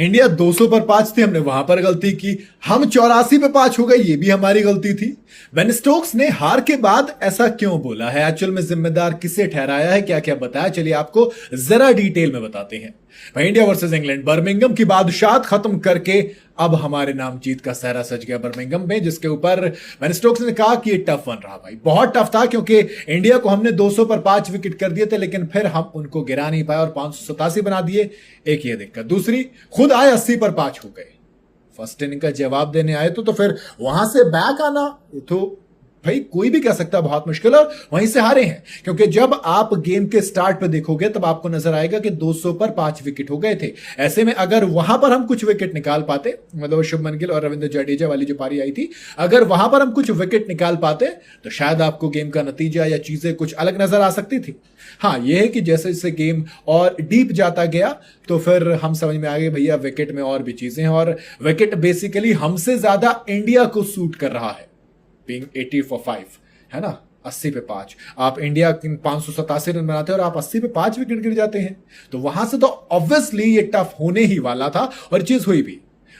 India 200 पर 5 थी, हमने वहां पर गलती की। हम 84 पे 5 हो गए, ये भी हमारी गलती थी। बेन स्टोक्स ने हार के बाद ऐसा क्यों बोला है, एक्चुअल में जिम्मेदार किसे ठहराया है, क्या क्या बताया, चलिए आपको जरा डिटेल में बताते हैं। भाई इंडिया वर्सेस इंग्लैंड, बर्मिंघम की बादशाहत खत्म करके अब हमारे नाम जीत का सहरा सज गया बर्मिंघम में, जिसके ऊपर बेन स्टोक्स ने कहा कि ये टफ वन रहा। भाई बहुत टफ था, क्योंकि इंडिया को हमने 200 पर 5 विकेट कर दिए थे, लेकिन फिर हम उनको गिरा नहीं पाए और 587 बना दिए। एक ये दिक्कत। दूसरी, खुद आए 80 पर 5 हो गए। फर्स्ट इनिंग का जवाब देने आए तो फिर वहां से बैक आना तो भाई कोई भी कह सकता है बहुत मुश्किल, और वहीं से हारे हैं। क्योंकि जब आप गेम के स्टार्ट पे देखोगे तब आपको नजर आएगा कि 200 पर 5 विकेट हो गए थे। ऐसे में अगर वहां पर हम कुछ विकेट निकाल पाते, मतलब शुभमन गिल और रविंद्र जडेजा वाली जो पारी आई थी, अगर वहां पर हम कुछ विकेट निकाल पाते तो शायद आपको गेम का नतीजा या चीजें कुछ अलग नजर आ सकती थी। हाँ, यह है कि जैसे जैसे गेम और डीप जाता गया तो फिर हम समझ में आ गए भैया विकेट में और भी चीजें हैं, और विकेट बेसिकली हमसे ज्यादा इंडिया को सूट कर रहा है। Being 80 for 5 है ना, 80 पे 5। आप इंडिया 587 रन बनाते हैं और आप 80 पे 5 विकेट गिर जाते हैं, तो वहां से तो ऑब्वियसली ये टफ होने ही वाला था, और चीज हुई भी।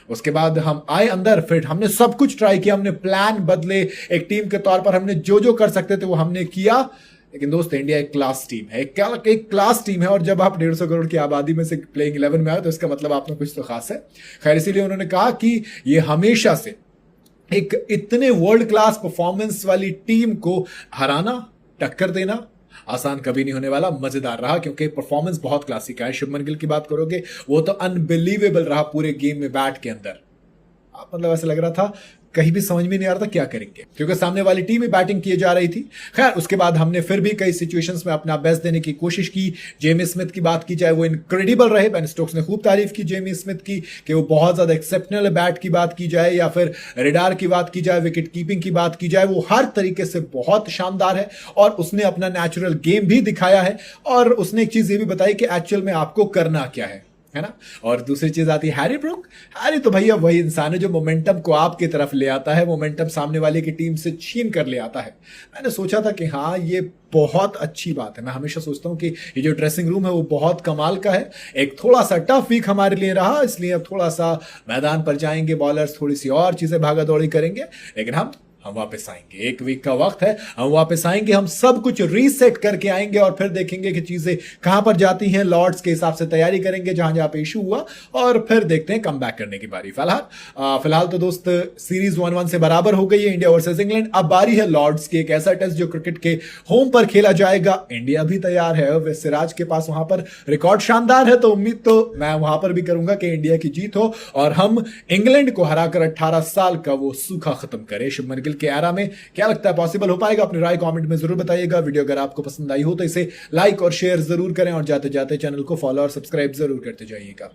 उसके बाद हम आए अंदर, फिर हमने सब कुछ ट्राई किया, हमने प्लान बदले, एक टीम के तौर पर हमने जो जो कर सकते थे वो हमने किया। लेकिन दोस्त, इंडिया एक क्लास टीम है, एक क्लास टीम है, और जब आप 150 करोड़ की आबादी में से प्लेइंग 11 में आए तो इसका मतलब आप में कुछ तो खास है। खैर, इसीलिए उन्होंने कहा कि ये हमेशा से एक इतने वर्ल्ड क्लास परफॉर्मेंस वाली टीम को हराना, टक्कर देना आसान कभी नहीं होने वाला। मजेदार रहा, क्योंकि परफॉर्मेंस बहुत क्लासिक है। शुभमन गिल की बात करोगे, वो तो अनबिलीवेबल रहा पूरे गेम में बैट के अंदर। मतलब ऐसा लग रहा था कहीं भी समझ में नहीं आ रहा था क्या करेंगे, क्योंकि सामने वाली टीम ही बैटिंग किए जा रही थी। खैर, उसके बाद हमने फिर भी कई सिचुएशंस में अपना बेस्ट देने की कोशिश की। जेमी स्मिथ की बात की जाए, वो इनक्रेडिबल रहे। बेन स्टोक्स ने खूब तारीफ की जेमी स्मिथ की कि वो बहुत ज्यादा एक्सेप्शनल है। बैट की बात की जाए या फिर रेडार की बात की जाए, विकेट कीपिंग की बात की जाए, वो हर तरीके से बहुत शानदार है, और उसने अपना नेचुरल गेम भी दिखाया है। और उसने एक चीज ये भी बताई कि एक्चुअल में आपको करना क्या है ना। और दूसरी चीज आती है हैरी ब्रूक। हैरी तो भैया वही इंसान है जो मोमेंटम को आपकी तरफ ले आता है, मोमेंटम सामने वाले की टीम से छीन कर ले आता है। मैंने सोचा था कि हाँ, ये बहुत अच्छी बात है। मैं हमेशा सोचता हूं कि ये जो ड्रेसिंग रूम है वो बहुत कमाल का है। एक थोड़ा सा टफ वीक हमारे लिए रहा, इसलिए अब थोड़ा सा मैदान पर जाएंगे, बॉलर्स थोड़ी सी और चीजें भागा दौड़ी करेंगे, लेकिन हम वापस आएंगे। एक वीक का वक्त है, हम वापस आएंगे, हम सब कुछ रीसेट करके आएंगे, और फिर देखेंगे कि चीजें कहां पर जाती हैं। लॉर्ड्स के हिसाब से तैयारी करेंगे जहां जहां पे इशू हुआ, और फिर देखते हैं कम बैक करने की बारी। फिलहाल तो दोस्त सीरीज 1-1 से बराबर हो गई है इंडिया वर्सेस इंग्लैंड। अब बारी है लॉर्ड्स की, एक ऐसा टेस्ट जो क्रिकेट के होम पर खेला जाएगा। इंडिया भी तैयार है, सिराज के पास वहां पर रिकॉर्ड शानदार है, तो उम्मीद तो मैं वहां पर भी करूंगा कि इंडिया की जीत हो और हम इंग्लैंड को हराकर 18 साल का वो सूखा खत्म करें। शुभमन गिल के एरा में क्या लगता है पॉसिबल हो पाएगा? अपनी राय कमेंट में जरूर बताइएगा। वीडियो अगर आपको पसंद आई हो तो इसे लाइक और शेयर जरूर करें, और जाते जाते चैनल को फॉलो और सब्सक्राइब जरूर करते जाइएगा।